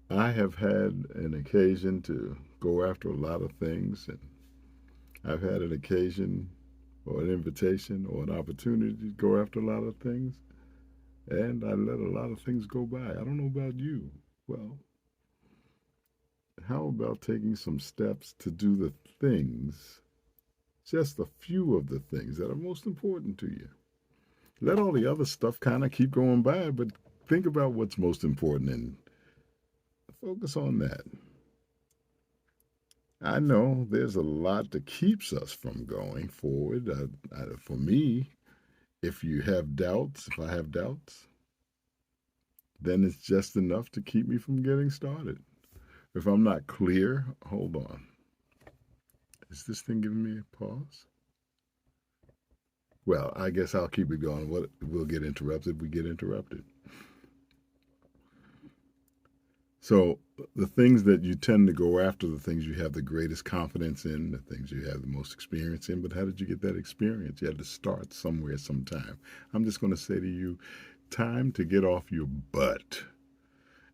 I have had an occasion to go after a lot of things, and I've had an occasion or an invitation or an opportunity to go after a lot of things, and I let a lot of things go by. I don't know about you. Well, how about taking some steps to do the things, just a few of the things that are most important to you? Let all the other stuff kind of keep going by, but think about what's most important and focus on that. I know there's a lot that keeps us from going forward. For me, if you have doubts, if I have doubts, then it's just enough to keep me from getting started. If I'm not clear, hold on. Is this thing giving me a pause? Well, I guess I'll keep it going. What we'll get interrupted, we get interrupted. So the things that you tend to go after, the things you have the greatest confidence in, the things you have the most experience in. But how did you get that experience? You had to start somewhere, sometime. I'm just going to say to you, time to get off your butt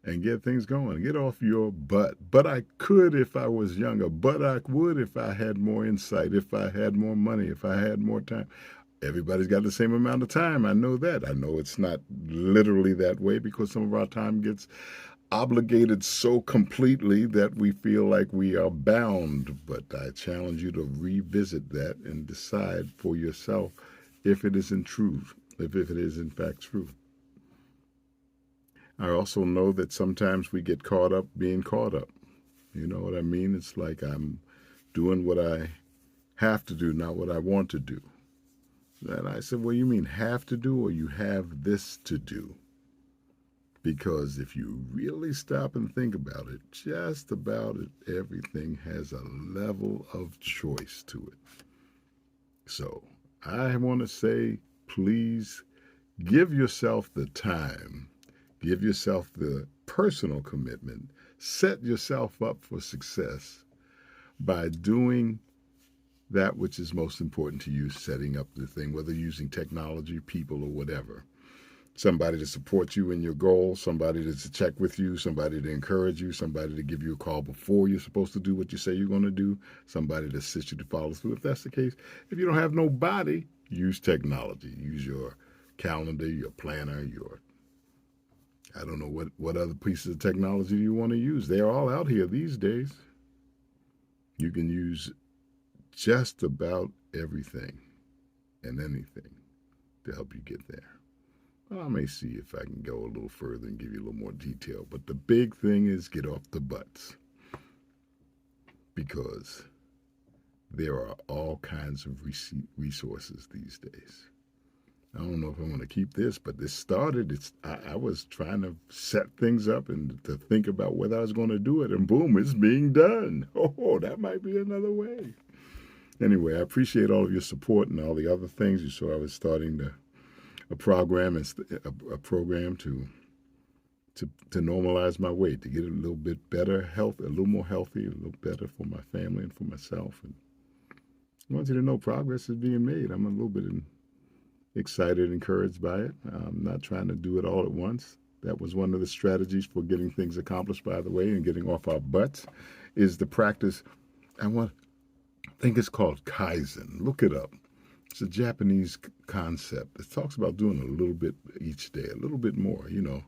and get things going. Get off your butt. But I could if I was younger. But I would if I had more insight, if I had more money, if I had more time. Everybody's got the same amount of time. I know that. I know it's not literally that way because some of our time gets obligated so completely that we feel like we are bound. But I challenge you to revisit that and decide for yourself if it isn't true, if it is in fact true. I also know that sometimes we get caught up being caught up. You know what I mean? It's like I'm doing what I have to do, not what I want to do. And I said, well, you mean have to do or you have this to do? Because if you really stop and think about it, just about it, everything has a level of choice to it. So I want to say, please give yourself the time, give yourself the personal commitment, set yourself up for success by doing that which is most important to you, setting up the thing, whether using technology, people, or whatever. Somebody to support you in your goal, somebody to check with you, somebody to encourage you, somebody to give you a call before you're supposed to do what you say you're going to do, somebody to assist you to follow through. If that's the case, if you don't have nobody, use technology. Use your calendar, your planner, your I don't know what other pieces of technology you want to use. They're all out here these days. You can use just about everything and anything to help you get there. I may see if I can go a little further and give you a little more detail. But the big thing is get off the butts because there are all kinds of resources these days. I don't know if I want to keep this, but this started. I was trying to set things up and to think about whether I was going to do it, and boom, it's being done. Oh, that might be another way. Anyway, I appreciate all of your support and all the other things. You saw I was starting a program and a program to normalize my weight, to get a little bit better health, a little more healthy, a little better for my family and for myself. And I want you to know progress is being made. I'm a little bit excited, encouraged by it. I'm not trying to do it all at once. That was one of the strategies for getting things accomplished, by the way, and getting off our butts, is the practice. I think it's called Kaizen. Look it up. It's a Japanese concept. It talks about doing a little bit each day, a little bit more. You know,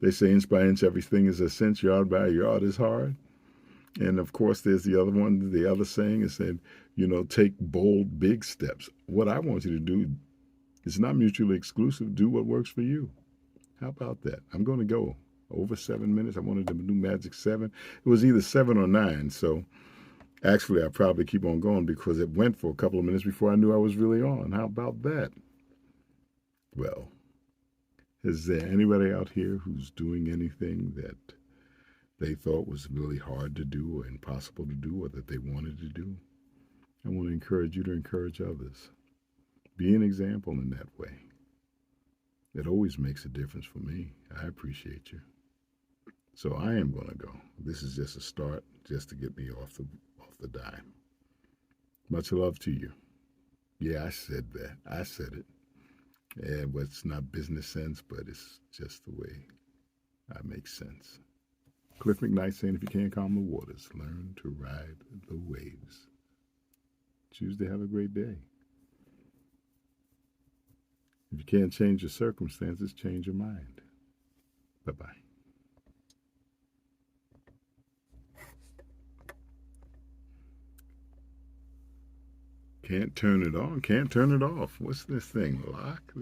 they say inch by inch, everything is a cinch, yard by yard is hard. And of course, there's the other one. The other saying is saying, you know, take bold, big steps. What I want you to do is not mutually exclusive. Do what works for you. How about that? I'm going to go over 7 minutes. I wanted to do Magic 7. It was either 7 or 9. So actually, I probably keep on going because it went for a couple of minutes before I knew I was really on. How about that? Well, is there anybody out here who's doing anything that they thought was really hard to do or impossible to do or that they wanted to do? I want to encourage you to encourage others. Be an example in that way. It always makes a difference for me. I appreciate you. So I am going to go. This is just a start, just to get me off the dime. Much love to you. Yeah, I said that. I said it. And it's not business sense, but it's just the way I make sense. Clifton McKnight saying, if you can't calm the waters, learn to ride the waves. Choose to have a great day. If you can't change your circumstances, change your mind. Bye-bye. Can't turn it on, can't turn it off. What's this thing? Lock? This